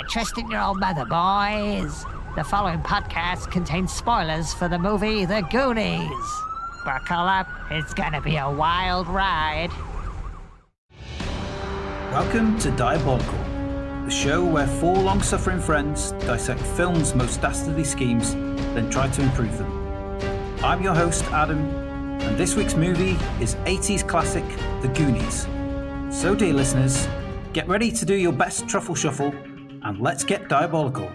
trust in your old mother, boys. The following podcast contains spoilers for the movie The Goonies. Buckle up, it's gonna be a wild ride. Welcome to Diabolical, the show where four long-suffering friends dissect film's most dastardly schemes, then try to improve them. I'm your host, Adam, and this week's movie is 80s classic, The Goonies. So, dear listeners, get ready to do your best truffle shuffle, and let's get diabolical.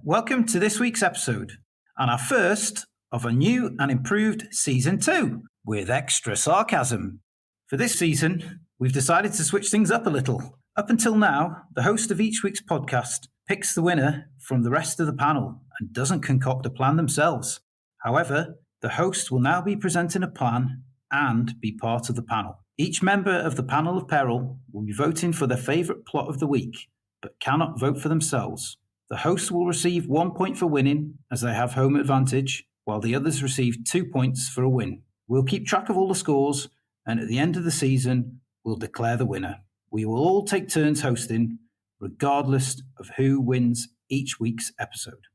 Welcome to this week's episode, and our first of a new and improved Season 2, with extra sarcasm. For this season, we've decided to switch things up a little. Up until now, the host of each week's podcast picks the winner from the rest of the panel and doesn't concoct a plan themselves. However, the host will now be presenting a plan and be part of the panel. Each member of the panel of peril will be voting for their favourite plot of the week, but cannot vote for themselves. The host will receive 1 point for winning, as they have home advantage, while the others receive 2 points for a win. We'll keep track of all the scores, and at the end of the season, we'll declare the winner. We will all take turns hosting, regardless of who wins each week's episode.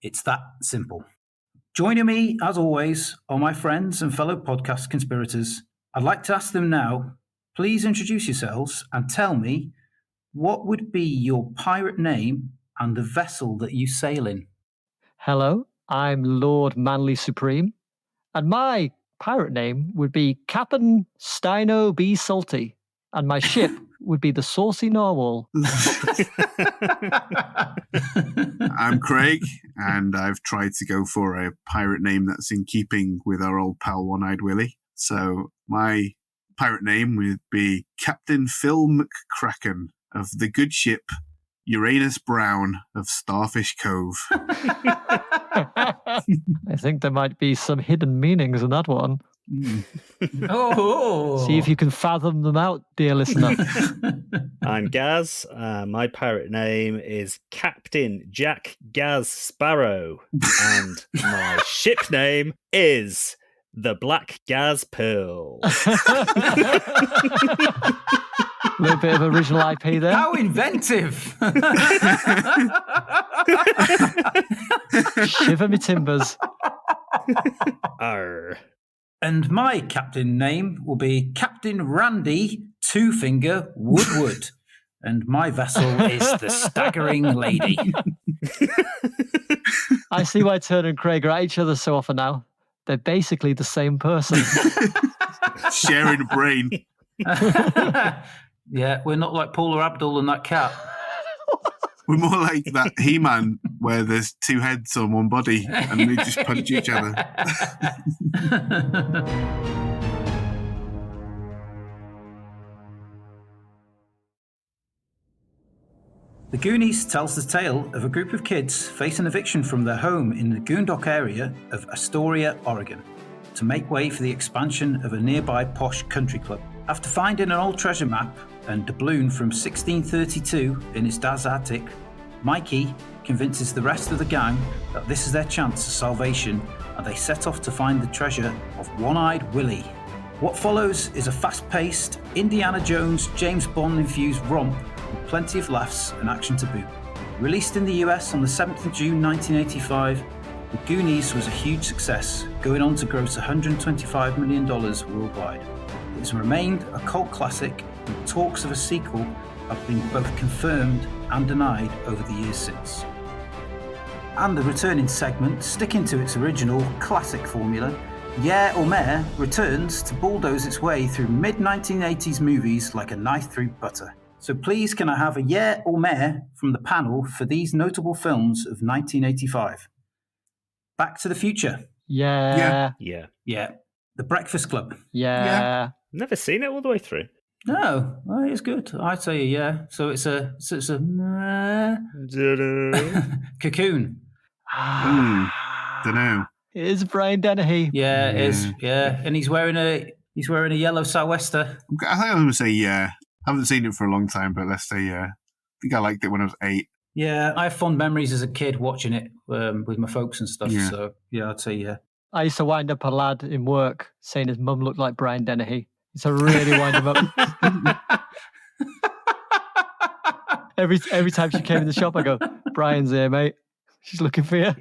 It's that simple. Joining me, as always, are my friends and fellow podcast conspirators. I'd like to ask them now, please introduce yourselves and tell me what would be your pirate name and the vessel that you sail in. Hello, I'm Lord Manly Supreme, and my pirate name would be Captain Steino B. Salty, and my ship would be the Saucy Narwhal. I'm Craig, and I've tried to go for a pirate name that's in keeping with our old pal One Eyed Willie. So my pirate name would be Captain Phil McCracken of the good ship Uranus Brown of Starfish Cove. I think there might be some hidden meanings in that one. Oh! See if you can fathom them out, dear listener. I'm Gaz. My pirate name is Captain Jack Gaz Sparrow, and my ship name is the Black Gaz Pearl. A little bit of original IP there. How inventive! Shiver me timbers. Arr. And my captain name will be Captain Randy Two Finger Woodward. And my vessel is the Staggering Lady. I see why Turner and Craig are at each other so often now. They're basically the same person. Sharing a brain. Yeah, we're not like Paula Abdul and that cat. We're more like that He-Man where there's two heads on one body and they just punch each other. The Goonies tells the tale of a group of kids facing eviction from their home in the Goondock area of Astoria, Oregon, to make way for the expansion of a nearby posh country club. After finding an old treasure map and doubloon from 1632 in his dad's attic, Mikey convinces the rest of the gang that this is their chance of salvation, and they set off to find the treasure of One Eyed Willie. What follows is a fast-paced, Indiana Jones, James Bond-infused romp with plenty of laughs and action to boot. Released in the US on the 7th of June 1985, The Goonies was a huge success, going on to gross $125 million worldwide. It has remained a cult classic, and talks of a sequel have been both confirmed and denied over the years since. And the returning segment, sticking to its original classic formula, Yeah or Meh returns to bulldoze its way through mid-1980s movies like a knife through butter. So please can I have a yeah or meh from the panel for these notable films of 1985? Back to the Future. Yeah. Yeah. The Breakfast Club. Yeah. Never seen it all the way through. No, well, it's good. I'd say a yeah. So it's a Cocoon. Dunno. It is Brian Dennehy. Yeah, it is. Yeah, and he's wearing a yellow sou'wester. I think I'm going to say yeah. I haven't seen it for a long time, but let's say yeah. I think I liked it when I was 8. Yeah, I have fond memories as a kid watching it with my folks and stuff. Yeah. So, yeah, I'd say yeah. I used to wind up a lad in work saying his mum looked like Brian Dennehy. It's a really wind him up. Every time she came in the shop, I go, Brian's here, mate. She's looking for you.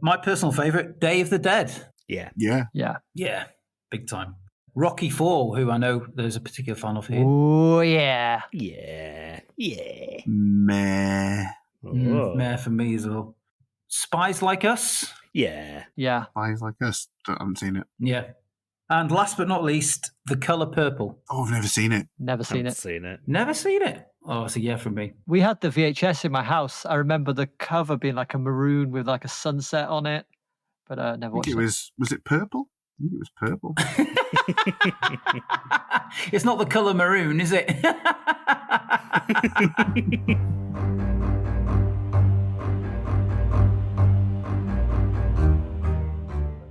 My personal favourite, Day of the Dead. Yeah. Yeah. Yeah. Yeah, big time. Rocky IV, who I know there's a particular fan of here. Oh, yeah. Yeah. Yeah. Meh. Meh for me as well. Spies Like Us. Yeah. Yeah. Eyes Like Us. I haven't seen it. Yeah. And last but not least, The Colour Purple. Oh, I've never seen it. Never seen Haven't it. seen it. Never seen it. Oh, it's a yeah from me. We had the VHS in my house. I remember the cover being like a maroon with like a sunset on it, but never I watched think it. was it purple? I think it was purple. It's not the colour maroon, is it?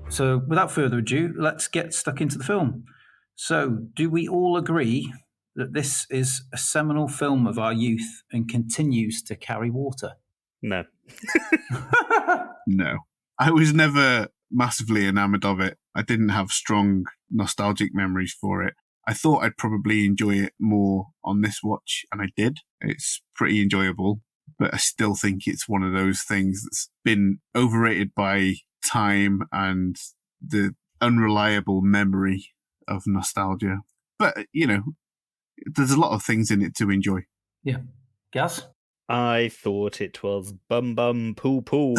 So, without further ado, let's get stuck into the film. So, do we all agree that this is a seminal film of our youth and continues to carry water? No. No. I was never massively enamoured of it. I didn't have strong nostalgic memories for it. I thought I'd probably enjoy it more on this watch, and I did. It's pretty enjoyable, but I still think it's one of those things that's been overrated by time and the unreliable memory of nostalgia. But, you know, there's a lot of things in it to enjoy. Yeah. Gaz? I thought it was bum bum poo poo.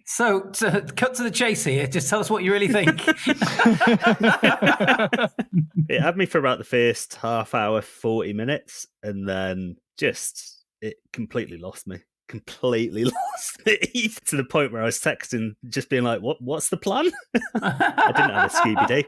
So, to cut to the chase here, just tell us what you really think. It had me for about the first half hour, 40 minutes, and then just it completely lost me. Completely lost me to the point where I was texting, just being like, what's the plan? I didn't have a Scooby-Doo.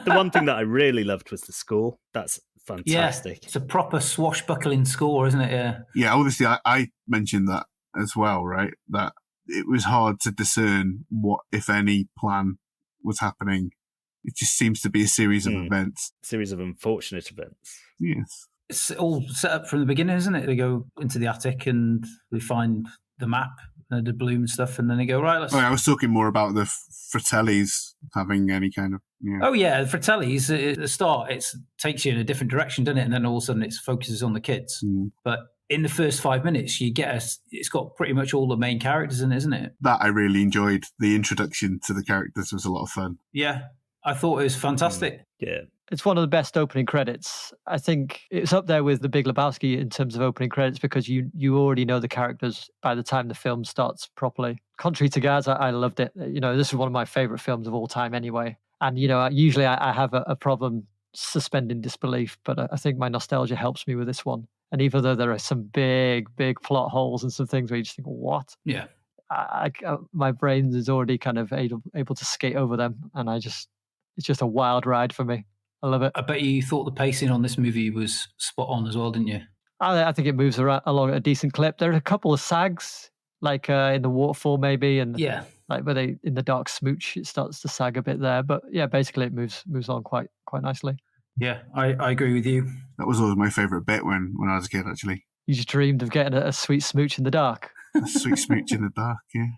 The one thing that I really loved was the score. That's fantastic. Yeah, it's a proper swashbuckling score, isn't it? Yeah. Yeah, obviously I mentioned that as well, right? That it was hard to discern what, if any, plan was happening. It just seems to be a series of events. Series of unfortunate events. Yes. It's all set up from the beginning, isn't it? They go into the attic and they find the map, the bloom and stuff, and then they go, right, let's... Oh, I was talking more about the Fratellis having any kind of... Yeah. Oh, yeah, the Fratellis, at the start, it takes you in a different direction, doesn't it? And then all of a sudden it focuses on the kids. But in the first 5 minutes, you get it's got pretty much all the main characters in it, isn't it? That I really enjoyed. The introduction to the characters was a lot of fun. Yeah, I thought it was fantastic. Yeah. It's one of the best opening credits. I think it's up there with The Big Lebowski in terms of opening credits because you already know the characters by the time the film starts properly. Contrary to Gaz, I loved it. You know, this is one of my favorite films of all time anyway. And, you know, usually I have a problem suspending disbelief, but I think my nostalgia helps me with this one. And even though there are some big plot holes and some things where you just think, what? Yeah. My brain is already kind of able to skate over them. And it's just a wild ride for me. I love it. I bet you thought the pacing on this movie was spot on as well, didn't you? I think it moves along at a decent clip. There are a couple of sags, like in the waterfall maybe, and Yeah. like where they in the dark smooch, it starts to sag a bit there. But yeah, basically it moves on quite nicely. Yeah, I agree with you. That was always my favourite bit when I was a kid, actually. You just dreamed of getting a sweet smooch in the dark. A sweet smooch in the dark, yeah.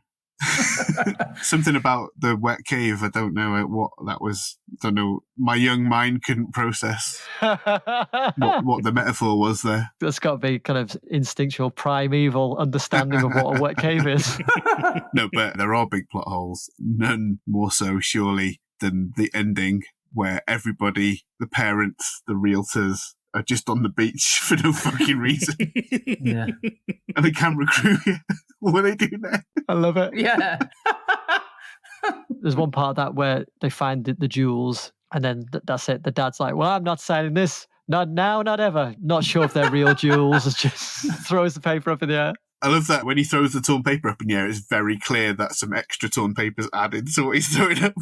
Something about the wet cave, I don't know what that was. Don't know. My young mind couldn't process what the metaphor was there. That's got to be kind of instinctual, primeval understanding of what a wet cave is. No, but there are big plot holes. None more so, surely, than the ending where everybody, the parents, the realtors, are just on the beach for no fucking reason. Yeah. And the camera crew, what do they do there? I love it. Yeah. There's one part of that where they find the jewels, and then that's it. The dad's like, well, I'm not signing this. Not now, not ever. Not sure if they're real jewels. Just throws the paper up in the air. I love that when he throws the torn paper up in the air, it's very clear that some extra torn paper's added to what he's throwing up.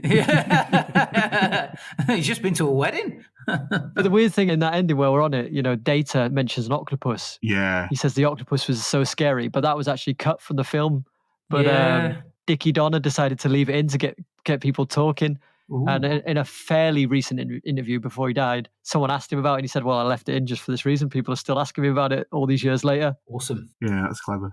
Yeah. He's just been to a wedding. But the weird thing in that ending where we're on it, you know, Data mentions an octopus. Yeah. He says the octopus was so scary, but that was actually cut from the film. But Yeah. Dickie Donner decided to leave it in to get people talking. Ooh. And in a fairly recent interview before he died, someone asked him about it and he said, well, I left it in just for this reason. People are still asking me about it all these years later. Awesome. Yeah, that's clever.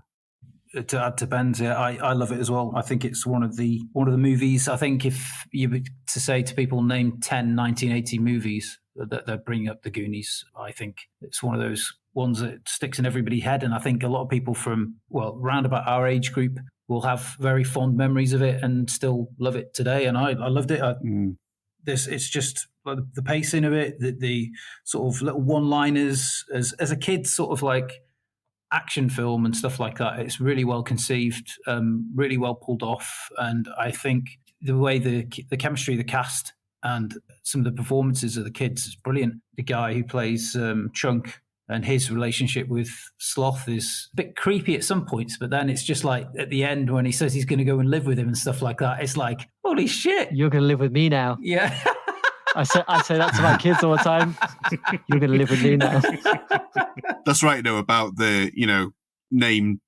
To add to Ben's, yeah, I love it as well. I think it's one of the movies. I think if you were to say to people, name 10 1980 movies that they're bringing up the Goonies, I think it's one of those ones that sticks in everybody's head. And I think a lot of people from, round about our age group will have very fond memories of it and still love it today. And I loved it. It's just the pacing of it, the sort of little one-liners as a kid, sort of like action film and stuff like that. It's really well conceived, really well pulled off, and I think the way the chemistry of the cast and some of the performances of the kids is brilliant. The guy who plays Chunk and his relationship with Sloth is a bit creepy at some points, but then it's just like at the end when he says he's going to go and live with him and stuff like that, it's like, holy shit, you're going to live with me now. Yeah. I say that to my kids all the time. You're going to live with me now. That's right, though, about the, name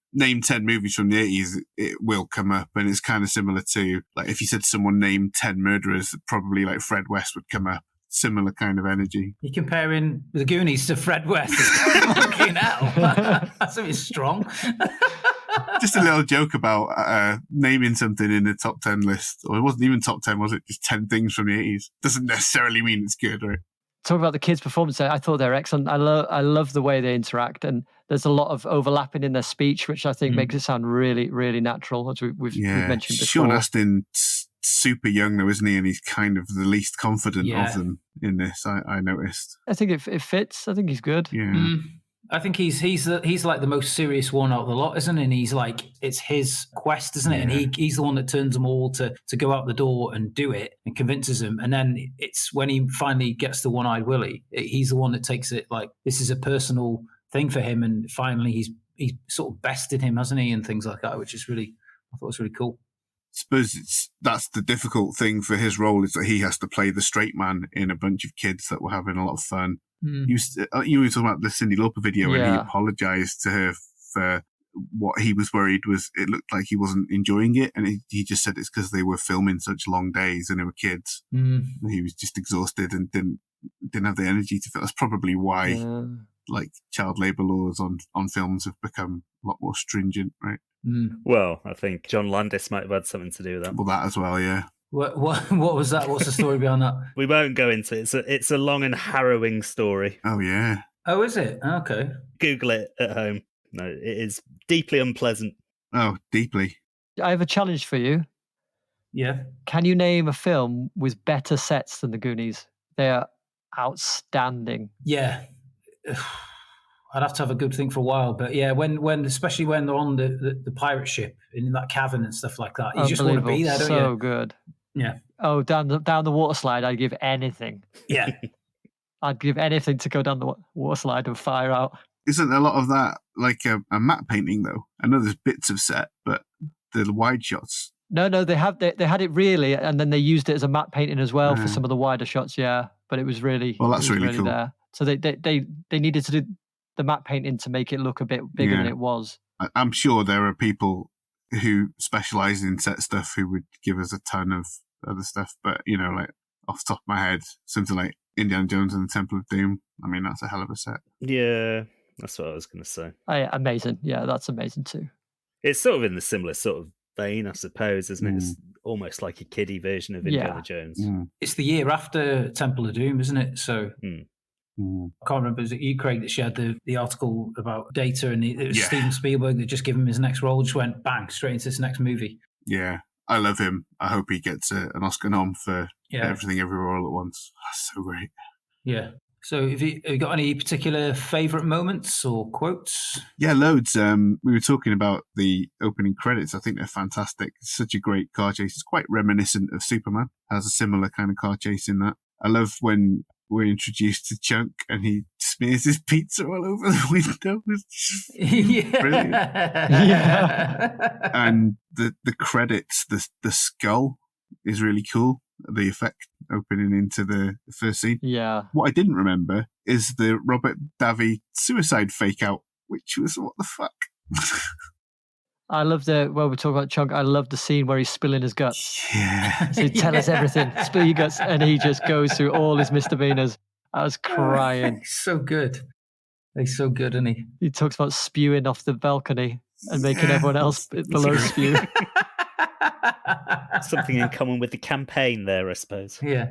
10 movies from the 80s, it will come up. And it's kind of similar to, like, if you said to someone, name 10 murderers, probably like Fred West would come up. Similar kind of energy. You're comparing the Goonies to Fred West. Fucking hell. That's something strong. Just a little joke about naming something in the top 10 list. Or it wasn't even top 10, was it? Just 10 things from the 80s. Doesn't necessarily mean it's good, right? Talking about the kids' performance, I thought they're excellent. I love the way they interact, and there's a lot of overlapping in their speech, which I think makes it sound really, really natural, as we've mentioned before. Sean Astin's super young, though, isn't he? And he's kind of the least confident of them in this, I noticed. I think it fits. I think he's good. Yeah. I think he's like the most serious one out of the lot, isn't he? And he's like, it's his quest, isn't it? Yeah. And he's the one that turns them all to go out the door and do it and convinces them. And then it's when he finally gets to One Eyed Willie, he's the one that takes it like, this is a personal thing for him. And finally he's sort of bested him, hasn't he? And things like that, which is really, I thought was really cool. I suppose that's the difficult thing for his role, is that he has to play the straight man in a bunch of kids that were having a lot of fun. You were talking about the Cyndi Lauper video when he apologized to her for what he was worried was it looked like he wasn't enjoying it, and he just said it's because they were filming such long days and they were kids. He was just exhausted and didn't have the energy to film. That's probably why like child labor laws on films have become a lot more stringent, right? Well, I think John Landis might have had something to do with that. Well, that as well, yeah. What was that? What's the story behind that? We won't go into it. It's a long and harrowing story. Oh, yeah. Oh, is it? Okay. Google it at home. No, it is deeply unpleasant. Oh, deeply. I have a challenge for you. Yeah. Can you name a film with better sets than the Goonies? They are outstanding. Yeah. I'd have to have a good think for a while, but yeah, when especially when they're on the pirate ship in that cavern and stuff like that, you just want to be there, don't you? So good. Yeah. Oh, down the water slide, I'd give anything. Yeah. I'd give anything to go down the water slide and fire out. Isn't a lot of that like a matte painting, though? I know there's bits of set, but the wide shots. No, they had it really, and then they used it as a matte painting as well for some of the wider shots. Yeah, but it was really that's really cool. There. So they needed to do the matte painting to make it look a bit bigger than it was. I'm sure there are people who specialize in set stuff who would give us a ton of other stuff, but like off the top of my head, something like Indiana Jones and the Temple of Doom. I mean, that's a hell of a set. Yeah, that's what I was going to say. Amazing. Yeah, that's amazing too. It's sort of in the similar sort of vein, I suppose, isn't it? It's almost like a kiddie version of Indiana Jones. It's the year after Temple of Doom, isn't it? So I can't remember, was it you, Craig, that shared the article about Data, and it was Steven Spielberg that just gave him his next role, just went bang, straight into this next movie. Yeah, I love him. I hope he gets an Oscar nom for Everything Everywhere All at Once. That's so great. Yeah. So have you got any particular favourite moments or quotes? Yeah, loads. We were talking about the opening credits. I think they're fantastic. It's such a great car chase. It's quite reminiscent of Superman. Has a similar kind of car chase in that. I love when we're introduced to Chunk and he smears his pizza all over the window. It's brilliant. Yeah. And the credits, the skull is really cool. The effect opening into the first scene. Yeah. What I didn't remember is the Robert Davi suicide fake out, which was what the fuck? I love when we talk about Chunk, I love the scene where he's spilling his guts. Yeah. So tell us everything, spill your guts, and he just goes through all his misdemeanors. I was crying. He's so good. He's so good, isn't he? He talks about spewing off the balcony and making everyone else below spew. Something in common with the campaign there, I suppose. Yeah.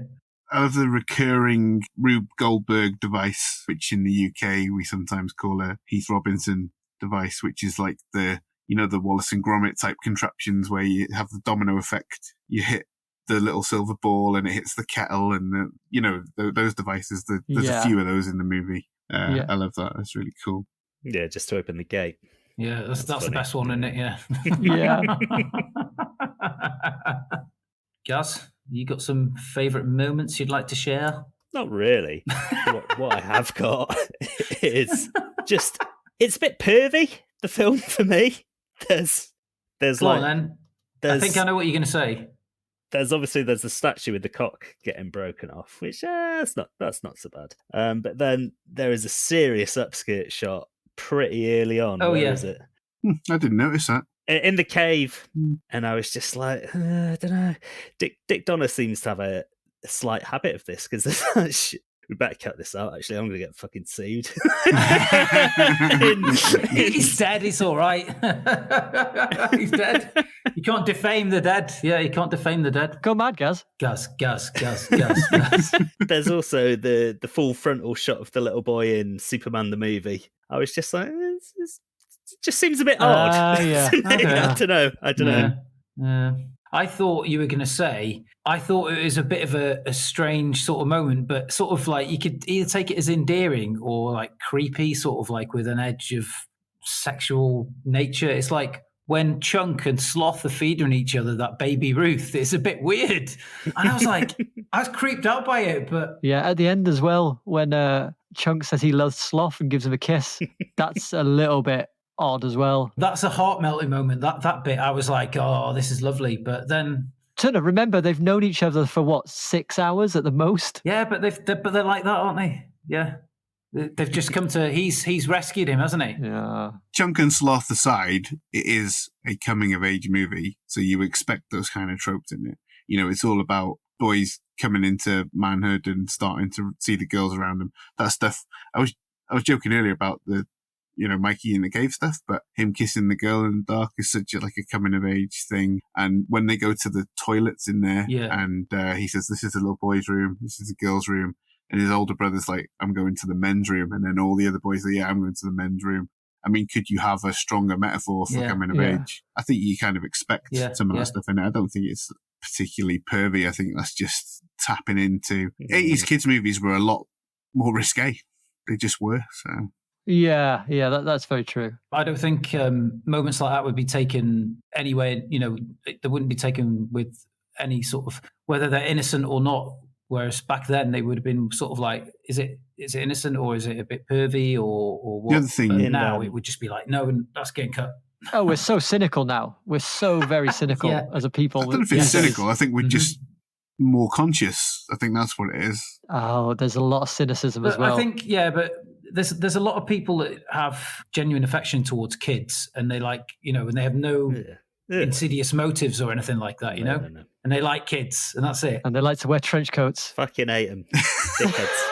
I love the recurring Rube Goldberg device, which in the UK we sometimes call a Heath Robinson device, which is like the Wallace and Gromit type contraptions where you have the domino effect. You hit the little silver ball and it hits the kettle, and those devices. There's a few of those in the movie. I love that. That's really cool. Yeah, just to open the gate. Yeah, that's the best one, isn't it? Yeah. Yeah. Gaz, you got some favourite moments you'd like to share? Not really. what I have got is just, it's a bit pervy, the film, for me. There's Go like, on, then. I think I know what you're going to say. There's the statue with the cock getting broken off, which that's not so bad. But then there is a serious upskirt shot pretty early on. Oh, Where yeah. is it? I didn't notice that. In the cave, and I was just like, I don't know. Dick Donner seems to have a slight habit of this, because we better cut this out. Actually, I'm going to get fucking sued. He's dead. It's all right. He's dead. You can't defame the dead. Yeah, you can't defame the dead. Go mad, Gaz. Gaz. There's also the full frontal shot of the little boy in Superman the movie. I was just like, it just seems a bit odd. Yeah. To me. I don't know. Yeah. I thought you were going to say, I thought it was a bit of a strange sort of moment, but sort of like you could either take it as endearing or like creepy, sort of like with an edge of sexual nature. It's like when Chunk and Sloth are feeding each other that baby Ruth. It's a bit weird. And I was like, I was creeped out by it, but... Yeah, at the end as well, when Chunk says he loves Sloth and gives him a kiss, that's a little bit odd as well. That's a heart-melting moment. That bit, I was like, oh, this is lovely. But then... Turner, remember, they've known each other for, 6 hours at the most? Yeah, but they're like that, aren't they? Yeah. They've just come to... He's rescued him, hasn't he? Yeah. Chunk and Sloth aside, it is a coming-of-age movie, so you expect those kind of tropes in it. It's all about boys coming into manhood and starting to see the girls around them. That stuff... I was joking earlier about the Mikey in the cave stuff, but him kissing the girl in the dark is such a coming of age thing. And when they go to the toilets in there, and he says, this is the little boy's room, this is the girl's room, and his older brother's like, I'm going to the men's room, and then all the other boys are, yeah, I'm going to the men's room. I mean, could you have a stronger metaphor for coming of age? I think you kind of expect some of that stuff in it. I don't think it's particularly pervy. I think that's just tapping into 80s kids movies were a lot more risque. They just were, so... Yeah, that's very true. I don't think moments like that would be taken anywhere, they wouldn't be taken with any sort of, whether they're innocent or not, whereas back then they would have been sort of like, is it innocent or is it a bit pervy or what? The other thing... But now it would just be like, no, that's getting cut. Oh, we're so cynical now. We're so very cynical as a people. I don't know if it's cynical. I think we're just more conscious. I think that's what it is. Oh, there's a lot of cynicism as well. I think, but... There's a lot of people that have genuine affection towards kids, and they like, and they have no insidious motives or anything like that, No. And they like kids, and that's it. And they like to wear trench coats. Fucking hate them. Dickheads.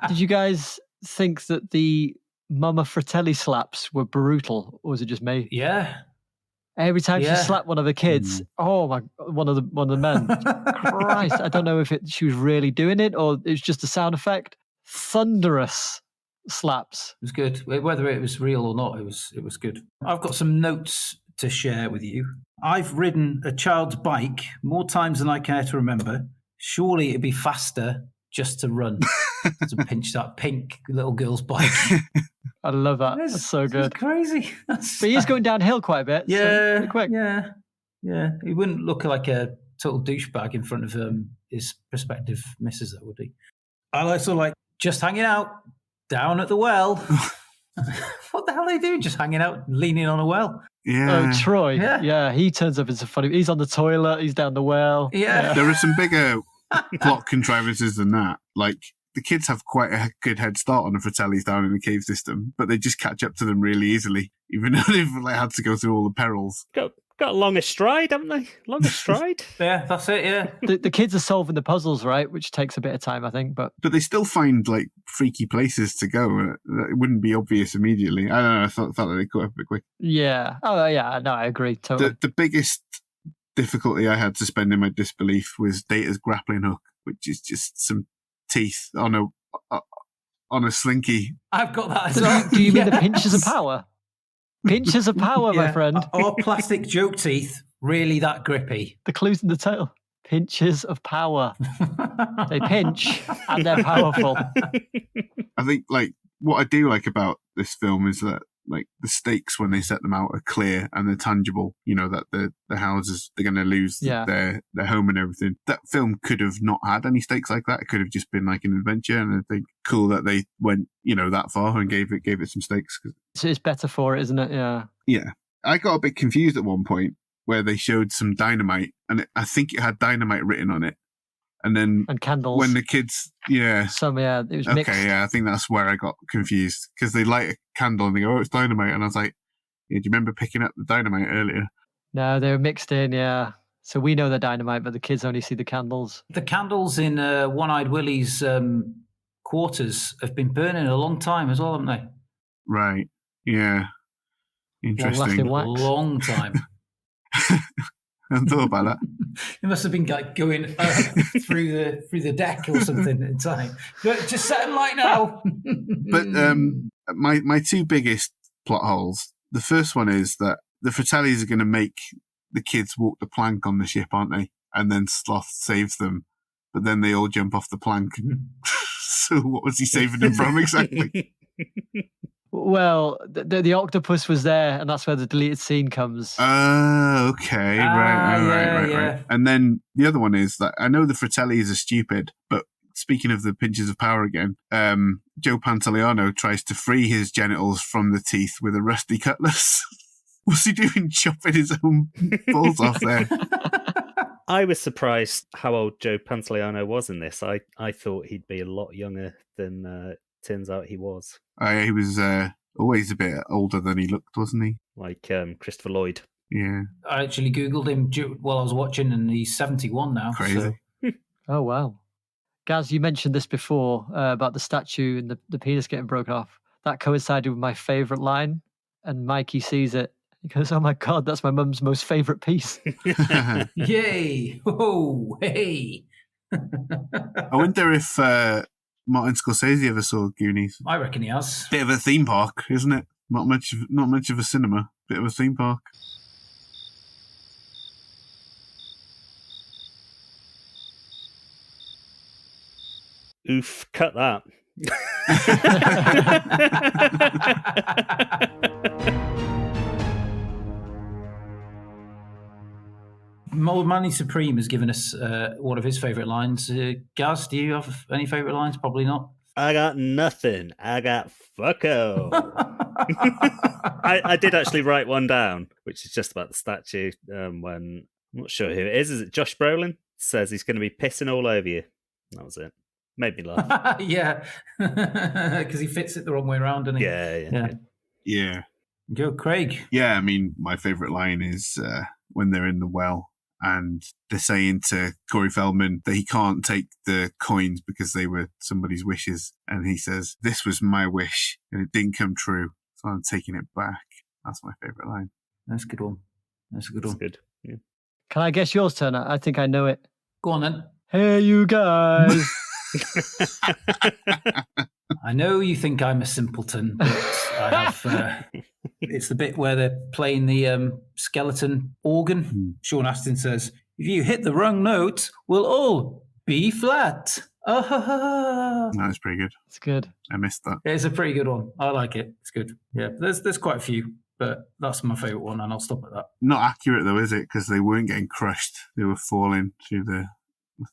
Did you guys think that the Mama Fratelli slaps were brutal, or was it just me? Yeah. Every time she slapped one of the kids, one of the men. Christ, I don't know if she was really doing it or it was just a sound effect. Thunderous slaps. It was good. Whether it was real or not, it was good. I've got some notes to share with you. I've ridden a child's bike more times than I care to remember. Surely it'd be faster just to run. To pinch that pink little girl's bike. I love that. That's so good. It's crazy. But he's going downhill quite a bit. Yeah, so quick. Yeah. He wouldn't look like a total douchebag in front of his prospective missus, that would he? I also like just hanging out down at the well. What the hell are they doing? Just hanging out, leaning on a well. Yeah. Oh, Troy. Yeah, he turns up as a funny. He's on the toilet. He's down the well. Yeah. There are some bigger plot contrivances than that. Like the kids have quite a good head start on the Fratellis down in the cave system, but they just catch up to them really easily, even though they've had to go through all the perils. Got a longer stride, haven't they? Longer stride. Yeah, that's it. Yeah. The kids are solving the puzzles, right? Which takes a bit of time, I think. But they still find like freaky places to go. It wouldn't be obvious immediately. I don't know. I thought that they got up a bit quick. Yeah. Oh, yeah. No, I agree totally. The biggest difficulty I had suspending my disbelief was Data's grappling hook, which is just some teeth on a slinky. I've got that as well. Do you mean the pinches of power? Pinches of power, my friend. Or plastic joke teeth, really that grippy. The clues in the title. Pinches of power. They pinch and they're powerful. I think like what I do like about this film is that like the stakes when they set them out are clear and they're tangible. You know that the houses, they're going to lose their home and everything. That film could have not had any stakes like that. It could have just been like an adventure, and I think cool that they went that far and gave it some stakes. So it's better for it, isn't it? Yeah. Yeah. I got a bit confused at one point where they showed some dynamite, and I think it had dynamite written on it. And then candles. When the kids, it was mixed. Okay, yeah, I think that's where I got confused because they light a candle and they go, "Oh, it's dynamite," and I was like, "Yeah, do you remember picking up the dynamite earlier?" No, they were mixed in, yeah. So we know they're dynamite, but the kids only see the candles. The candles in One Eyed Willie's quarters have been burning a long time as well, haven't they? Right. Yeah. Interesting. Long time. I hadn't thought about that. It must have been like going through the deck or something in time. But just set them light now. But my two biggest plot holes. The first one is that the Fratellis are going to make the kids walk the plank on the ship, aren't they? And then Sloth saves them, but then they all jump off the plank. So what was he saving them from exactly? Well, the octopus was there, and that's where the deleted scene comes. Okay. Right. And then the other one is that I know the Fratellis are stupid, but speaking of the pinches of power again, Joe Pantoliano tries to free his genitals from the teeth with a rusty cutlass. What's he doing chopping his own balls off there? I was surprised how old Joe Pantoliano was in this. I thought he'd be a lot younger than turns out he was. He was always a bit older than he looked, wasn't he? Like Christopher Lloyd. Yeah. I actually Googled him while I was watching, and he's 71 now. Crazy. So. Oh, wow. Gaz, you mentioned this before about the statue and the penis getting broken off. That coincided with my favourite line, and Mikey sees it. He goes, "Oh my God, that's my mum's most favourite piece." Yay! Oh, hey! I wonder if Martin Scorsese ever saw Goonies. I reckon he has. Bit of a theme park, isn't it? Not much of a cinema. Bit of a theme park. Oof, cut that. Old Manny Supreme has given us one of his favourite lines. Gaz, do you have any favourite lines? Probably not. I got nothing. I got fucko. I did actually write one down, which is just about the statue. When I'm not sure who it is. Is it Josh Brolin? Says he's going to be pissing all over you. That was it. Made me laugh. Yeah, because he fits it the wrong way around, doesn't he? Yeah. Go, Craig. Yeah, I mean, my favourite line is when they're in the well and they're saying to Corey Feldman that he can't take the coins because they were somebody's wishes. And he says, "This was my wish and it didn't come true, so I'm taking it back." That's my favourite line. That's a good one. That's good. Yeah. Can I guess yours, Turner? I think I know it. Go on then. Hey, you guys. I know you think I'm a simpleton, but I have. It's the bit where they're playing the skeleton organ. Sean Astin says, "If you hit the wrong note, we'll all be flat." That was pretty good. It's good. I missed that. It's a pretty good one. I like it. It's good. Yeah, there's quite a few, but that's my favourite one, and I'll stop at that. Not accurate though, is it? Because they weren't getting crushed; they were falling through the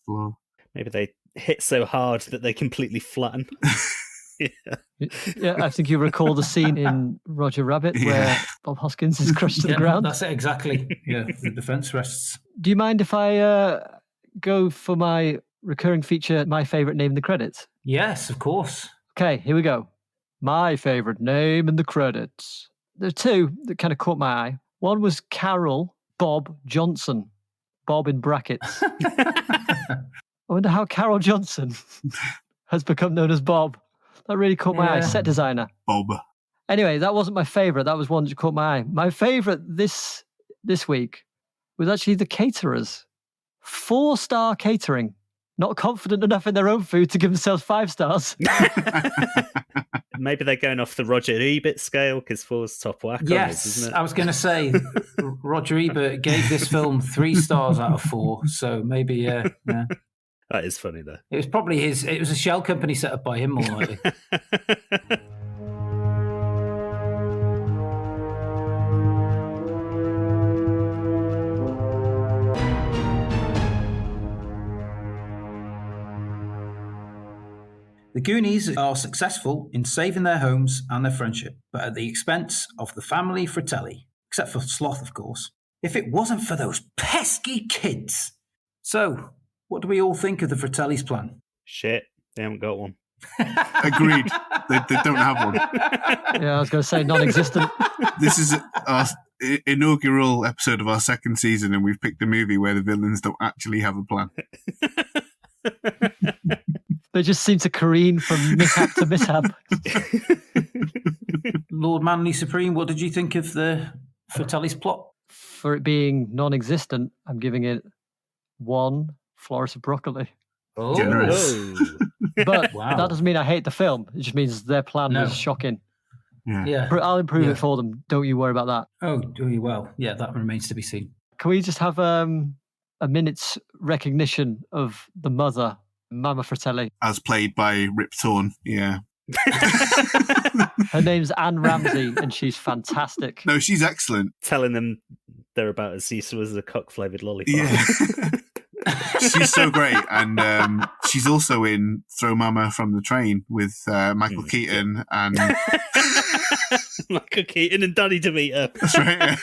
floor. Maybe they hit so hard that they completely flatten. Yeah, I think you recall the scene in Roger Rabbit where Bob Hoskins is crushed to the ground. That's it, exactly. Yeah, the defence rests. Do you mind if I go for my recurring feature, my favourite name in the credits? Yes, of course. Okay, here we go. My favourite name in the credits. There are two that kind of caught my eye. One was Carol Bob Johnson. Bob in brackets. I wonder how Carol Johnson has become known as Bob. That really caught my eye. Set designer. Bob. Anyway, that wasn't my favourite. That was one that caught my eye. My favourite this week was actually the caterers. 4-star catering. Not confident enough in their own food to give themselves 5 stars. Maybe they're going off the Roger Ebert scale because 4's top whack. Yes, isn't it? I was going to say Roger Ebert gave this film 3 stars out of 4. So maybe, yeah. That is funny, though. It was probably it was a shell company set up by him, more likely. The Goonies are successful in saving their homes and their friendship, but at the expense of the family Fratelli, except for Sloth, of course. If it wasn't for those pesky kids. So, what do we all think of the Fratelli's plan? Shit, they haven't got one. Agreed. They don't have one. Yeah, I was going to say non-existent. This is our inaugural episode of our second season, and we've picked a movie where the villains don't actually have a plan. They just seem to careen from mishap to mishap. Lord Manly Supreme, what did you think of the Fratelli's plot? For it being non-existent, I'm giving it 1 Florist of Broccoli. Oh, Generous. But Wow. that doesn't mean I hate the film. It just means their plan was shocking. Yeah. I'll improve it for them. Don't you worry about that. Oh, do you well? Yeah, that remains to be seen. Can we just have a minute's recognition of the mother, Mama Fratelli? As played by Rip Torn, yeah. Her name's Anne Ramsey, and she's fantastic. No, she's excellent. Telling them they're about as useful as a cock-flavoured lollipop. Yeah. She's so great. And she's also in Throw Mama from the Train with Michael Keaton and... Michael Keaton and Danny DeVito. That's right, yeah.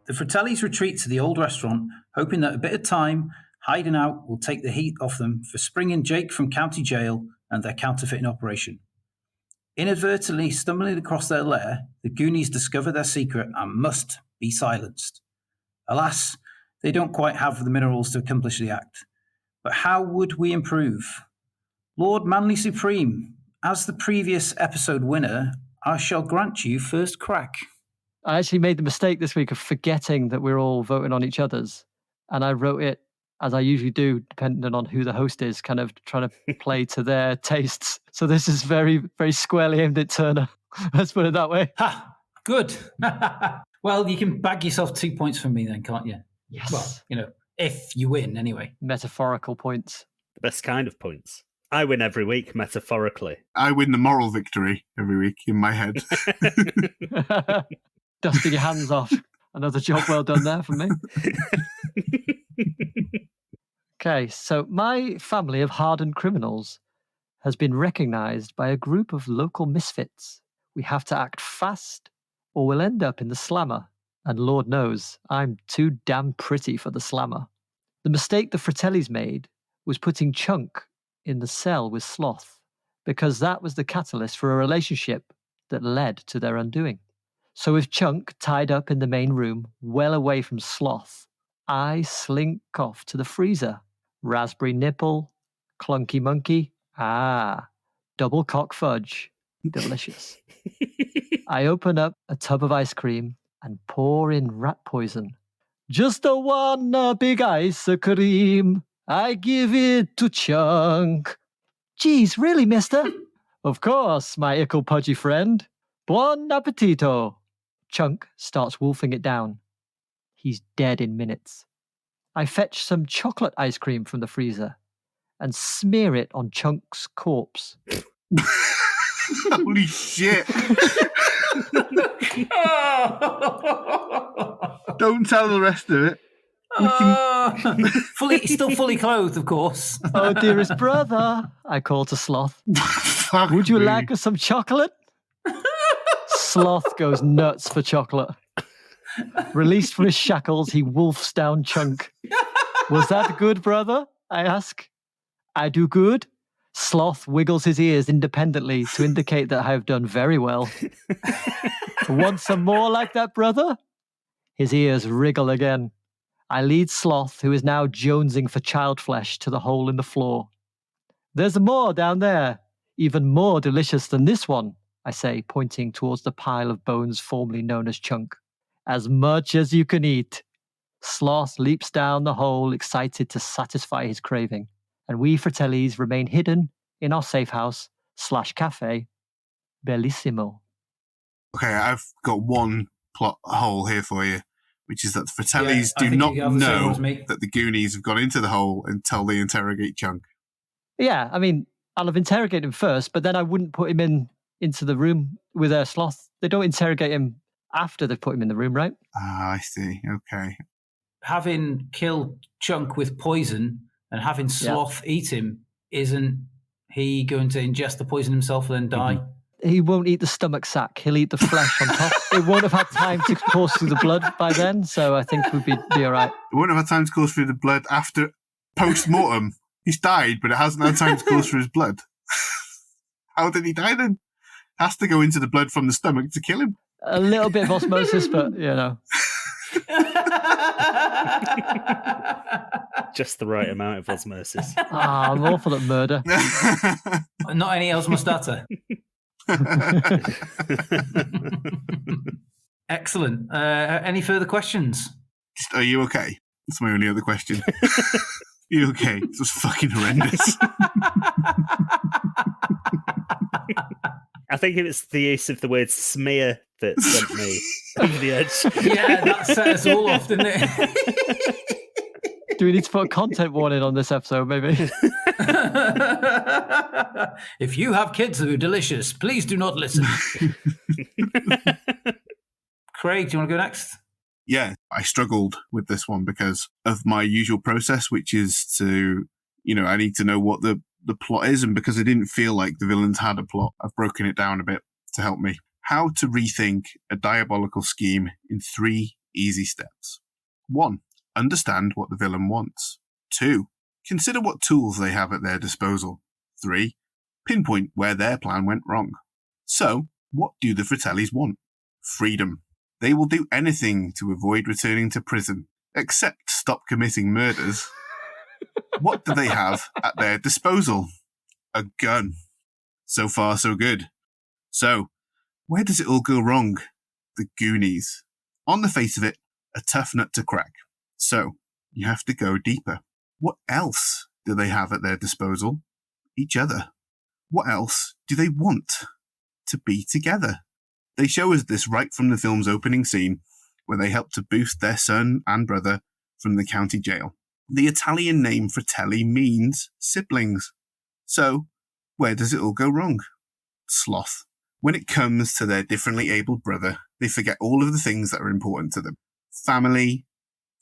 The Fratellis retreat to the old restaurant, hoping that a bit of time hiding out will take the heat off them for springing Jake from county jail and their counterfeiting operation. Inadvertently stumbling across their lair, the Goonies discover their secret and must be silenced. Alas, they don't quite have the minerals to accomplish the act. But how would we improve? Lord Manly Supreme, as the previous episode winner, I shall grant you first crack. I actually made the mistake this week of forgetting that we're all voting on each other's. And I wrote it, as I usually do, depending on who the host is, kind of trying to play to their tastes. So this is very, very squarely aimed at Turner. Let's put it that way. Ha! Good. Well, you can bag yourself 2 points from me then, can't you? Yes. Well, if you win anyway. Metaphorical points. The best kind of points. I win every week, metaphorically. I win the moral victory every week in my head. Dusting your hands off. Another job well done there for me. Okay, so my family of hardened criminals has been recognised by a group of local misfits. We have to act fast or we'll end up in the slammer. And Lord knows, I'm too damn pretty for the slammer. The mistake the Fratellis made was putting Chunk in the cell with Sloth, because that was the catalyst for a relationship that led to their undoing. So with Chunk tied up in the main room, well away from Sloth, I slink off to the freezer. Raspberry nipple, clunky monkey, double cock fudge, delicious. I open up a tub of ice cream and pour in rat poison. Just a one big ice cream, I give it to Chunk. Geez, really, mister? Of course, my ickle pudgy friend. Buon appetito. Chunk starts wolfing it down. He's dead in minutes. I fetch some chocolate ice cream from the freezer and smear it on Chunk's corpse. Holy shit. Don't tell the rest of it. Still fully clothed, of course. Oh, dearest brother, I call to Sloth. Fuck Would you me. like some chocolate? Sloth goes nuts for chocolate. Released from his shackles, he wolfs down Chunk. Was that good, brother? I ask. I do good. Sloth wiggles his ears independently to indicate that I have done very well. Want some more like that, brother? His ears wriggle again. I lead Sloth, who is now jonesing for child flesh, to the hole in the floor. There's more down there, even more delicious than this one, I say, pointing towards the pile of bones formerly known as Chunk. As much as you can eat. Sloth leaps down the hole, excited to satisfy his craving, and we Fratellis remain hidden in our safe house / cafe. Bellissimo. Okay, I've got one plot hole here for you, which is that the Fratellis I do think not you have the same one know as me. that the Goonies have gone into the hole until they interrogate Chunk. Yeah, I mean, I'll have interrogated him first, but then I wouldn't put him into the room with Sloth. They don't interrogate him after they've put him in the room, right? Ah, I see. Okay. Having killed Chunk with poison and having Sloth eat him, isn't he going to ingest the poison himself and then die? He won't eat the stomach sac. He'll eat the flesh on top. It won't have had time to course through the blood by then, so I think we'd be all right. It won't have had time to course through the blood after post-mortem. He's died, but it hasn't had time to course through his blood. How did he die then? Has to go into the blood from the stomach to kill him. A little bit of osmosis, but, you know. Just the right amount of osmosis. I'm awful at murder. Not any Osmostata. Excellent. Any further questions? Are you okay? That's my only other question. You okay? This was fucking horrendous. I think it was the use of the word smear that sent me over the edge. Yeah, that set us all off, didn't it? Do we need to put a content warning on this episode, maybe? If you have kids who are delicious, please do not listen. Craig, do you want to go next? Yeah, I struggled with this one because of my usual process, which is to, I need to know what the plot is. And because I didn't feel like the villains had a plot, I've broken it down a bit to help me. How to rethink a diabolical scheme in 3 easy steps. 1. Understand what the villain wants. 2. Consider what tools they have at their disposal. 3. Pinpoint where their plan went wrong. So, what do the Fratellis want? Freedom. They will do anything to avoid returning to prison, except stop committing murders. What do they have at their disposal? A gun. So far, so good. So, where does it all go wrong? The Goonies. On the face of it, a tough nut to crack. So, you have to go deeper. What else do they have at their disposal? Each other. What else do they want? To be together. They show us this right from the film's opening scene, where they help to boost their son and brother from the county jail. The Italian name Fratelli means siblings. So, where does it all go wrong? Sloth. When it comes to their differently abled brother, they forget all of the things that are important to them. Family,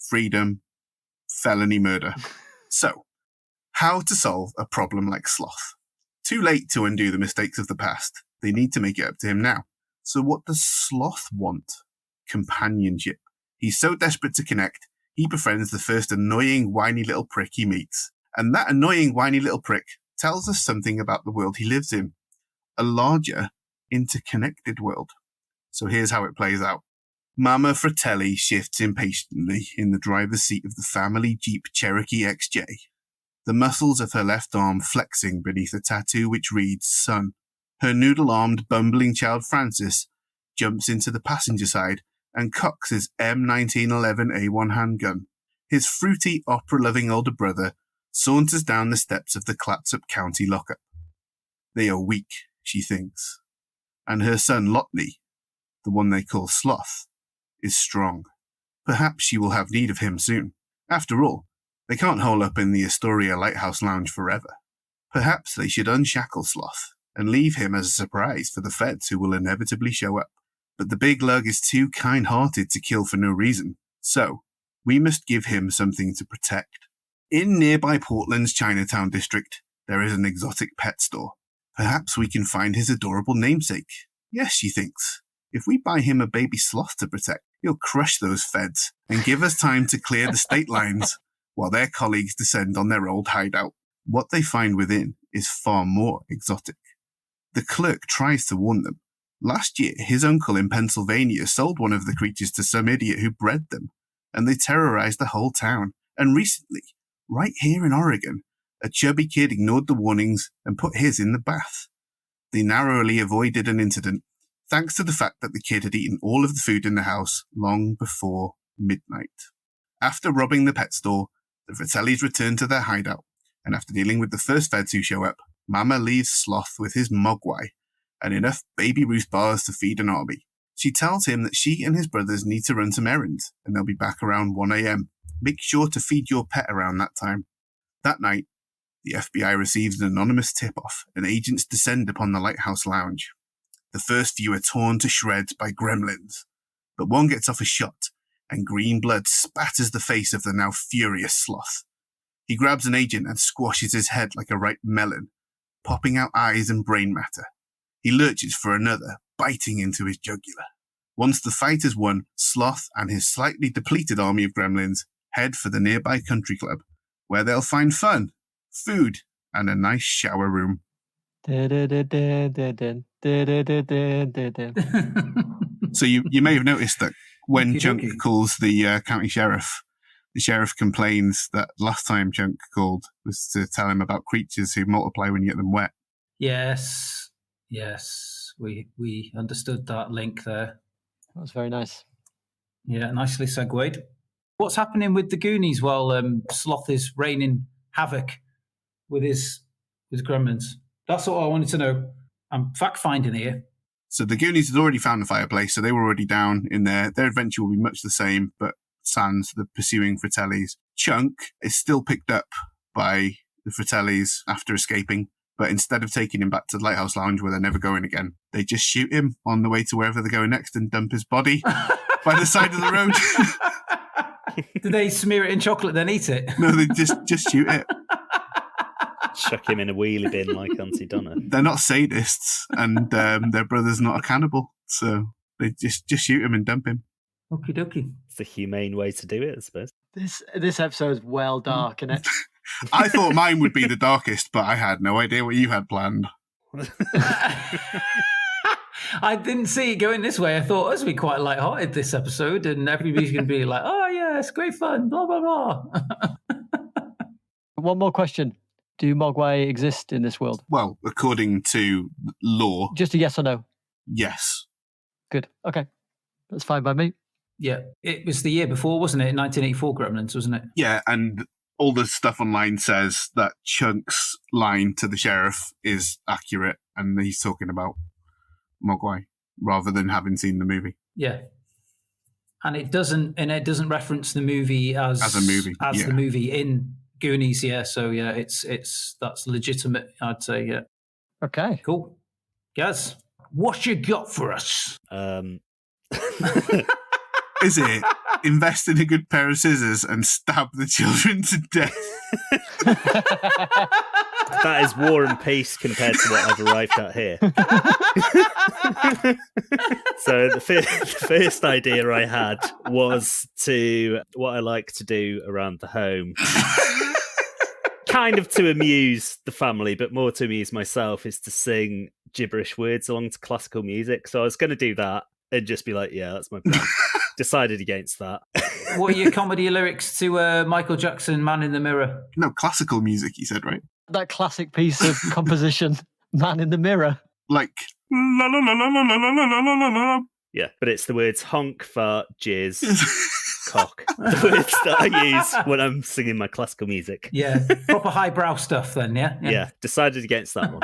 freedom, felony murder. So, how to solve a problem like Sloth? Too late to undo the mistakes of the past. They need to make it up to him now. So what does Sloth want? Companionship. He's so desperate to connect, he befriends the first annoying, whiny little prick he meets. And that annoying, whiny little prick tells us something about the world he lives in. A larger, interconnected world. So here's how it plays out. Mama Fratelli shifts impatiently in the driver's seat of the family Jeep Cherokee XJ. The muscles of her left arm flexing beneath a tattoo which reads, Son. Her noodle-armed, bumbling child Francis jumps into the passenger side and cocks his M1911A1 handgun. His fruity, opera-loving older brother saunters down the steps of the Clatsop County lockup. They are weak, she thinks. And her son Lotney, the one they call Sloth, is strong. Perhaps she will have need of him soon. After all, they can't hole up in the Astoria Lighthouse Lounge forever. Perhaps they should unshackle Sloth and leave him as a surprise for the feds who will inevitably show up. But the big lug is too kind-hearted to kill for no reason, so we must give him something to protect. In nearby Portland's Chinatown district, there is an exotic pet store. Perhaps we can find his adorable namesake. Yes, she thinks. If we buy him a baby sloth to protect, he'll crush those feds and give us time to clear the state lines while their colleagues descend on their old hideout. What they find within is far more exotic. The clerk tries to warn them. Last year, his uncle in Pennsylvania sold one of the creatures to some idiot who bred them, and they terrorized the whole town. And recently, right here in Oregon, a chubby kid ignored the warnings and put his in the bath. They narrowly avoided an incident, thanks to the fact that the kid had eaten all of the food in the house long before midnight. After robbing the pet store, the Fratellis return to their hideout, and after dealing with the first feds who show up, Mama leaves Sloth with his mogwai and enough baby Ruth bars to feed an army. She tells him that she and his brothers need to run some errands, and they'll be back around 1 a.m. Make sure to feed your pet around that time. That night, the FBI receives an anonymous tip-off, and agents descend upon the lighthouse lounge. The first few are torn to shreds by gremlins, but one gets off a shot, and green blood spatters the face of the now furious Sloth. He grabs an agent and squashes his head like a ripe melon, popping out eyes and brain matter. He lurches for another, biting into his jugular. Once the fight is won, Sloth and his slightly depleted army of gremlins head for the nearby country club, where they'll find fun, food, and a nice shower room. So you may have noticed that when Chunk calls the county sheriff, the sheriff complains that last time Chunk called was to tell him about creatures who multiply when you get them wet. Yes, we understood that link there. That was very nice. Yeah, nicely segued. What's happening with the Goonies while Sloth is raining havoc with his gremlins? That's all I wanted to know. I'm fact-finding here. So the Goonies had already found the fireplace, so they were already down in there. Their adventure will be much the same, but sans the pursuing Fratellis. Chunk is still picked up by the Fratellis after escaping, but instead of taking him back to the Lighthouse Lounge where they're never going again, they just shoot him on the way to wherever they're going next and dump his body by the side of the road. Do they smear it in chocolate then eat it? No, they just shoot it. Chuck him in a wheelie bin like Auntie Donna. They're not sadists, and their brother's not a cannibal, so they just shoot him and dump him. Okie dokie. It's a humane way to do it, I suppose. This episode is well dark, isn't it? I thought mine would be the darkest, but I had no idea what you had planned. I didn't see it going this way. I thought it was going to be quite lighthearted this episode, and everybody's going to be like, oh yeah, it's great fun, blah, blah, blah. One more question. Do Mogwai exist in this world? Well, according to law, Just a yes or no? yes. Good. Okay. That's fine by me. Yeah, it was the year before, wasn't it? 1984 Gremlins, wasn't it? Yeah, and all the stuff online says that Chunk's line to the sheriff is accurate, and he's talking about Mogwai rather than having seen the movie. Yeah. And it doesn't reference the movie as a movie. The movie in Goonies, yeah. So yeah, that's legitimate, I'd say, yeah. Okay. Cool. Gaz, what you got for us? Is it invest in a good pair of scissors and stab the children to death? That is War and Peace compared to what I've arrived at here. So the first idea I had was what I like to do around the home. Kind of to amuse the family, but more to amuse myself, is to sing gibberish words along to classical music. So I was going to do that and just be like, yeah, that's my plan. Decided against that. What are your comedy lyrics to Michael Jackson, Man in the Mirror? No, classical music, you said, right? That classic piece of composition, Man in the Mirror. Like, la la la la la la la la la la. Yeah, but it's the words honk, fart, jizz, cock. The words that I use when I'm singing my classical music. Yeah, proper highbrow stuff then, yeah? Yeah, decided against that one.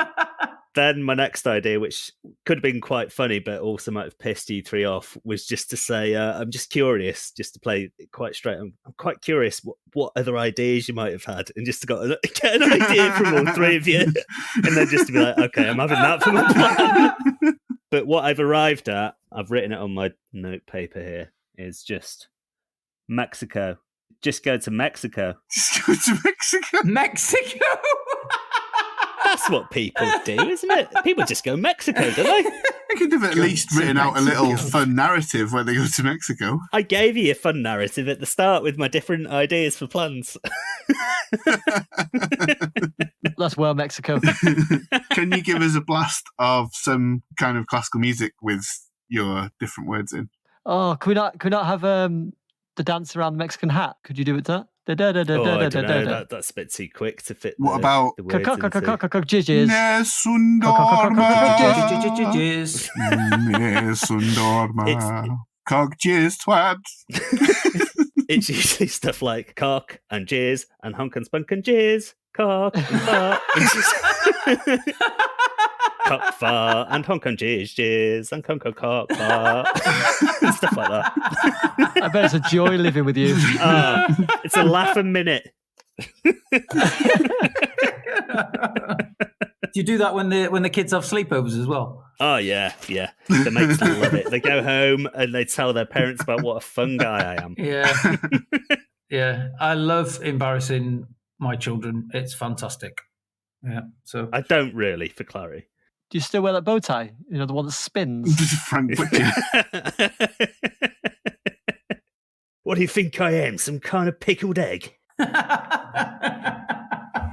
Then my next idea, which could have been quite funny, but also might have pissed you three off, was just to say, I'm just curious, just to play it quite straight. I'm quite curious what other ideas you might have had, and just to get an idea from all three of you, and then just to be like, okay, I'm having that for my plan. But what I've arrived at, I've written it on my note paper here, is just Mexico. Just go to Mexico. Just go to Mexico. Mexico? That's what people do, isn't it? People just go Mexico, don't they? I could have at least written out a little fun narrative when they go to Mexico. I gave you a fun narrative at the start with my different ideas for plans. That's well Mexico. Can you give us a blast of some kind of classical music with your different words in? Oh, could we not have the dance around the Mexican hat? Could you do it to that? I don't know. That's a bit too quick to fit. What about the words into. Jizz? Nessun dorma. Jizz. Nessun dorma. Cog jizz twat. It's usually stuff like cock and jizz and honk and spunk and jizz, cock and fart. Cock fart and honk and jizz and conk and cock fart. And stuff like that. I bet it's a joy living with you. It's a laugh a minute. Do you do that when the kids have sleepovers as well? Oh yeah. The mates love it. They go home and they tell their parents about what a fun guy I am. Yeah. Yeah. I love embarrassing my children. It's fantastic. Yeah. So I don't really, for Clary. Do you still wear that bow tie? You know, the one that spins? Frank Butcher. What do you think I am? Some kind of pickled egg? All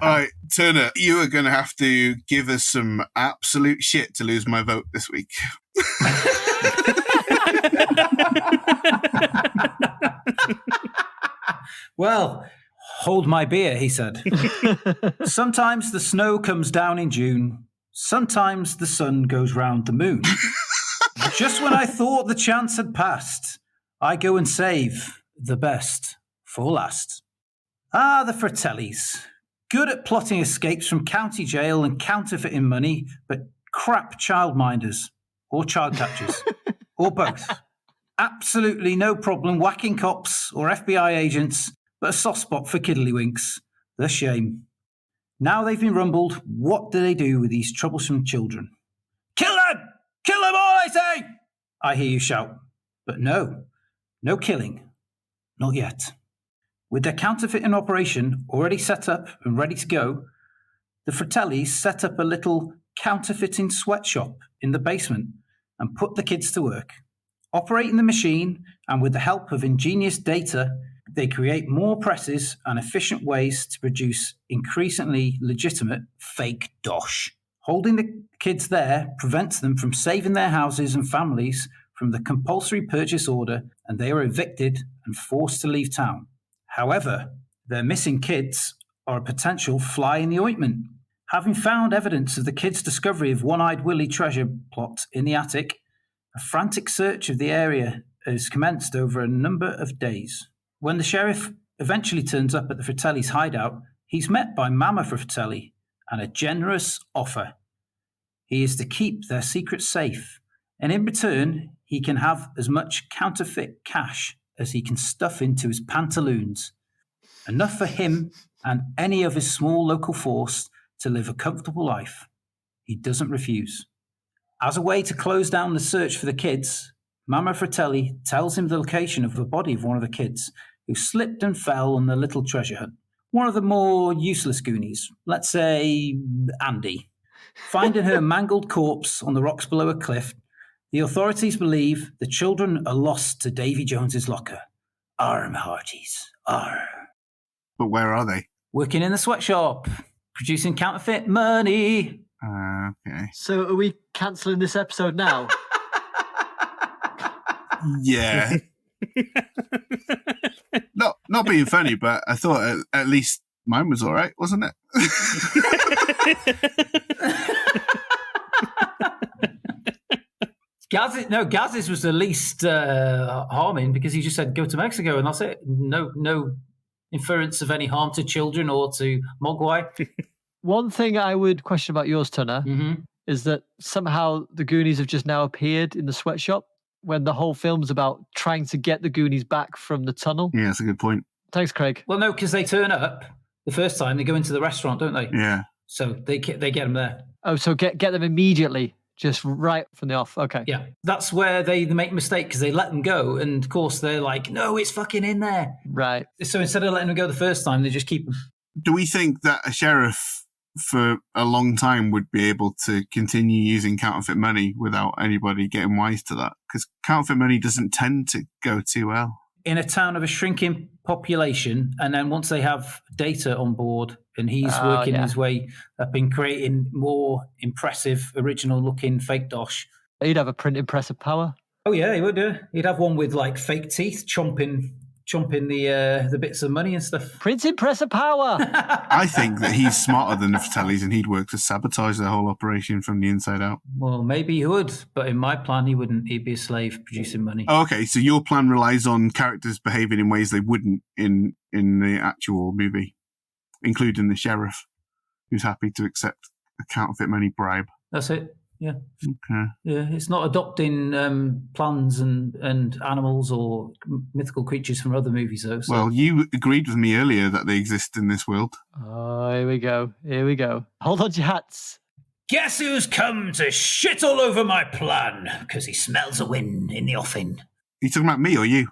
right, Turner, you are going to have to give us some absolute shit to lose my vote this week. Well, hold my beer, he said. Sometimes the snow comes down in June. Sometimes the sun goes round the moon. Just when I thought the chance had passed, I go and save the best for last. Ah, the Fratellis. Good at plotting escapes from county jail and counterfeiting money, but crap childminders or child catchers or both. Absolutely no problem whacking cops or FBI agents, but a soft spot for kiddlywinks. The shame. Now they've been rumbled, what do they do with these troublesome children? Kill them! Kill them all, I say! I hear you shout. But no killing. Not yet. With their counterfeiting operation already set up and ready to go, the Fratellis set up a little counterfeiting sweatshop in the basement and put the kids to work. Operating the machine and with the help of ingenious data, they create more presses and efficient ways to produce increasingly legitimate fake dosh. Holding the kids there prevents them from saving their houses and families from the compulsory purchase order, and they are evicted and forced to leave town. However, their missing kids are a potential fly in the ointment. Having found evidence of the kids' discovery of One Eyed Willie treasure plot in the attic, a frantic search of the area is commenced over a number of days. When the sheriff eventually turns up at the Fratelli's hideout, he's met by Mama Fratelli and a generous offer. He is to keep their secret safe, and in return, he can have as much counterfeit cash as he can stuff into his pantaloons. Enough for him and any of his small local force to live a comfortable life. He doesn't refuse. As a way to close down the search for the kids, Mama Fratelli tells him the location of the body of one of the kids who slipped and fell on the little treasure hunt. One of the more useless Goonies, let's say Andy. Finding her mangled corpse on the rocks below a cliff, the authorities believe the children are lost to Davy Jones's locker. Arr, my hearties, arr. But where are they? Working in the sweatshop, producing counterfeit money. Okay. So are we cancelling this episode now? Yeah. Not being funny, but I thought at least mine was all right, wasn't it? Gaz's was the least harming because he just said go to Mexico and that's it. No inference of any harm to children or to Mogwai. One thing I would question about yours, Turner, is that somehow the Goonies have just now appeared in the sweatshop when the whole film's about trying to get the Goonies back from the tunnel. Yeah, that's a good point. Thanks, Craig. Well, no, because they turn up the first time. They go into the restaurant, don't they? Yeah. So they get them there. Oh, so get them immediately, just right from the off. Okay. Yeah, that's where they make a mistake because they let them go. And, of course, they're like, no, it's fucking in there. Right. So instead of letting them go the first time, they just keep them. Do we think that a sheriff for a long time would be able to continue using counterfeit money without anybody getting wise to that, because counterfeit money doesn't tend to go too well. In a town of a shrinking population, and then once they have data on board and he's working his way up in creating more impressive, original-looking fake dosh. He'd have a printing press of power. Oh, yeah, he would, yeah. He'd have one with, like, fake teeth chomping the bits of money and stuff. Printing press of power! I think that he's smarter than the Fratellis and he'd work to sabotage the whole operation from the inside out. Well, maybe he would, but in my plan, he wouldn't. He'd be a slave producing money. Oh, okay, so your plan relies on characters behaving in ways they wouldn't in the actual movie, including the sheriff, who's happy to accept a counterfeit money bribe. That's it. Yeah. Okay. Yeah, it's not adopting plants and animals or mythical creatures from other movies, though. So. Well, you agreed with me earlier that they exist in this world. Oh, here we go. Hold on to your hats. Guess who's come to shit all over my plan? Because he smells a wind in the offing. Are you talking about me or you?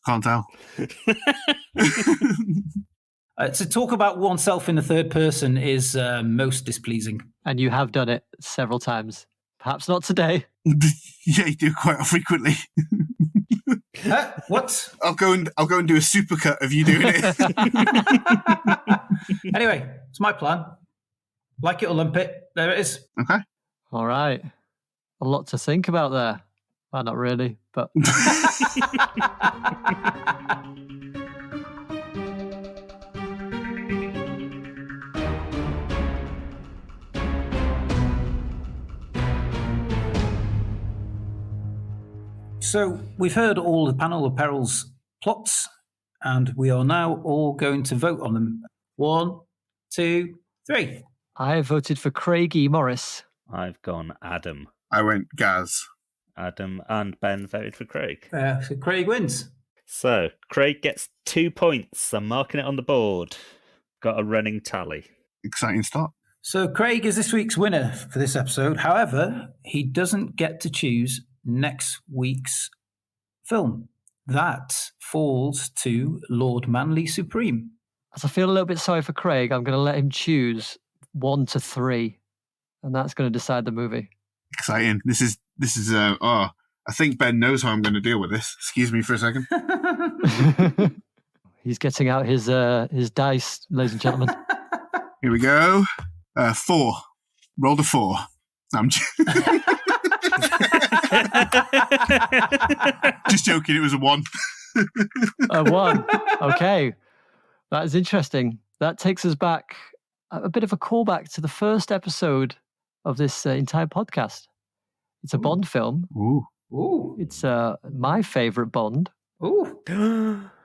Can't tell. To talk about oneself in the third person is most displeasing. And you have done it several times. Perhaps not today. Yeah, you do quite frequently. What? I'll go and do a supercut of you doing it. Anyway, it's my plan. Like it or lump it. There it is. Okay. All right. A lot to think about there. Well, not really, but... So we've heard all the panel of perils plots, and we are now all going to vote on them. 1, 2, 3. I voted for Craig E. Morris. I've gone Adam. I went Gaz. Adam and Ben voted for Craig. So Craig wins. So Craig gets 2 points. I'm marking it on the board. Got a running tally. Exciting start. So Craig is this week's winner for this episode. However, he doesn't get to choose next week's film. That falls to Lord Manly Supreme. As I feel a little bit sorry for Craig, I'm going to let him choose 1 to 3, and that's going to decide the movie. Exciting. This is I think Ben knows how I'm going to deal with this. Excuse me for a second. He's getting out his dice, ladies and gentlemen. Here we go. 4. Rolled a 4. I'm just joking. It was a 1. A 1. Okay. That is interesting. That takes us back, a bit of a callback to the first episode of this entire podcast. It's a Bond film. Ooh. Ooh. It's my favourite Bond. Ooh.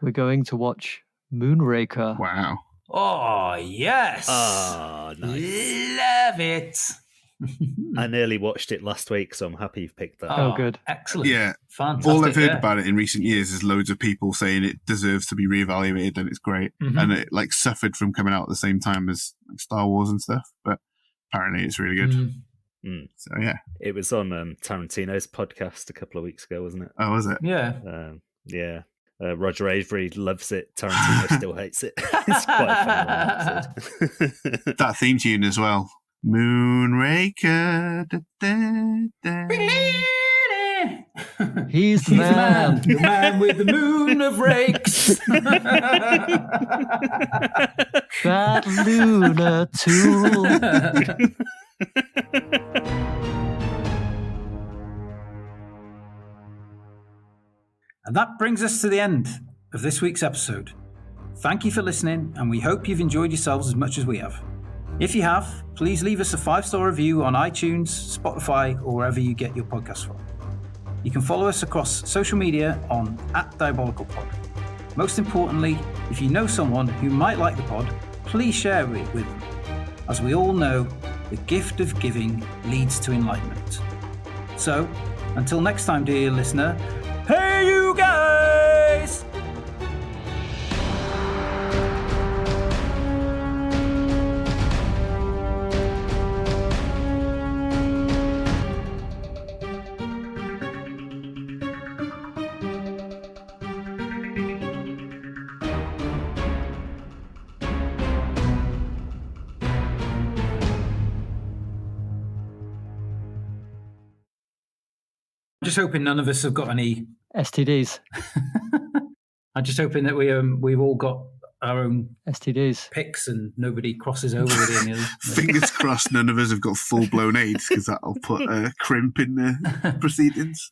We're going to watch Moonraker. Wow. Oh, yes. Oh, nice. Love it. I nearly watched it last week, so I'm happy you've picked that. Oh, good. Excellent. Yeah. Fantastic. All I've heard about it in recent years is loads of people saying it deserves to be reevaluated and it's great. Mhm. And it suffered from coming out at the same time as Star Wars and stuff, but apparently it's really good. Mm. So yeah. It was on Tarantino's podcast a couple of weeks ago, wasn't it? Oh, was it? Yeah. Yeah. Roger Avery loves it. Tarantino still hates it. It's quite a fun episode. That theme tune as well. Moonraker. Da, da, da. He's the man. The man with the moon of rakes. That lunar tool. And that brings us to the end of this week's episode. Thank you for listening, and we hope you've enjoyed yourselves as much as we have. If you have, please leave us a 5-star review on iTunes, Spotify, or wherever you get your podcasts from. You can follow us across social media on @DiabolicalPod. Most importantly, if you know someone who might like the pod, please share it with them. As we all know, the gift of giving leads to enlightenment. So, until next time, dear listener, hey you guys! just hoping none of us have got any STDs. I'm just hoping that we've all got our own STDs. picks and nobody crosses over with any other. Fingers crossed none of us have got full-blown AIDS, because that'll put a crimp in the proceedings.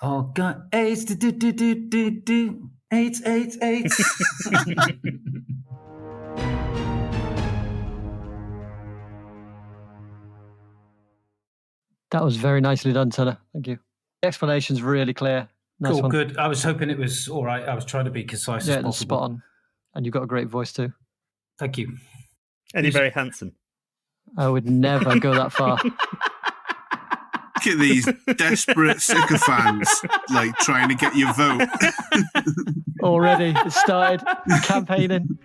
Oh, God. AIDS, do. AIDS. That was very nicely done, Tanner. Thank you. The explanation's really clear. Nice Cool, one. good. I was hoping it was all right. I was trying to be concise Yeah, as it was possible. spot on. And you've got a great voice too. Thank you. And you're very handsome. I would never go that far. Look at these desperate sycophants, like trying to get your vote. Already, it started campaigning.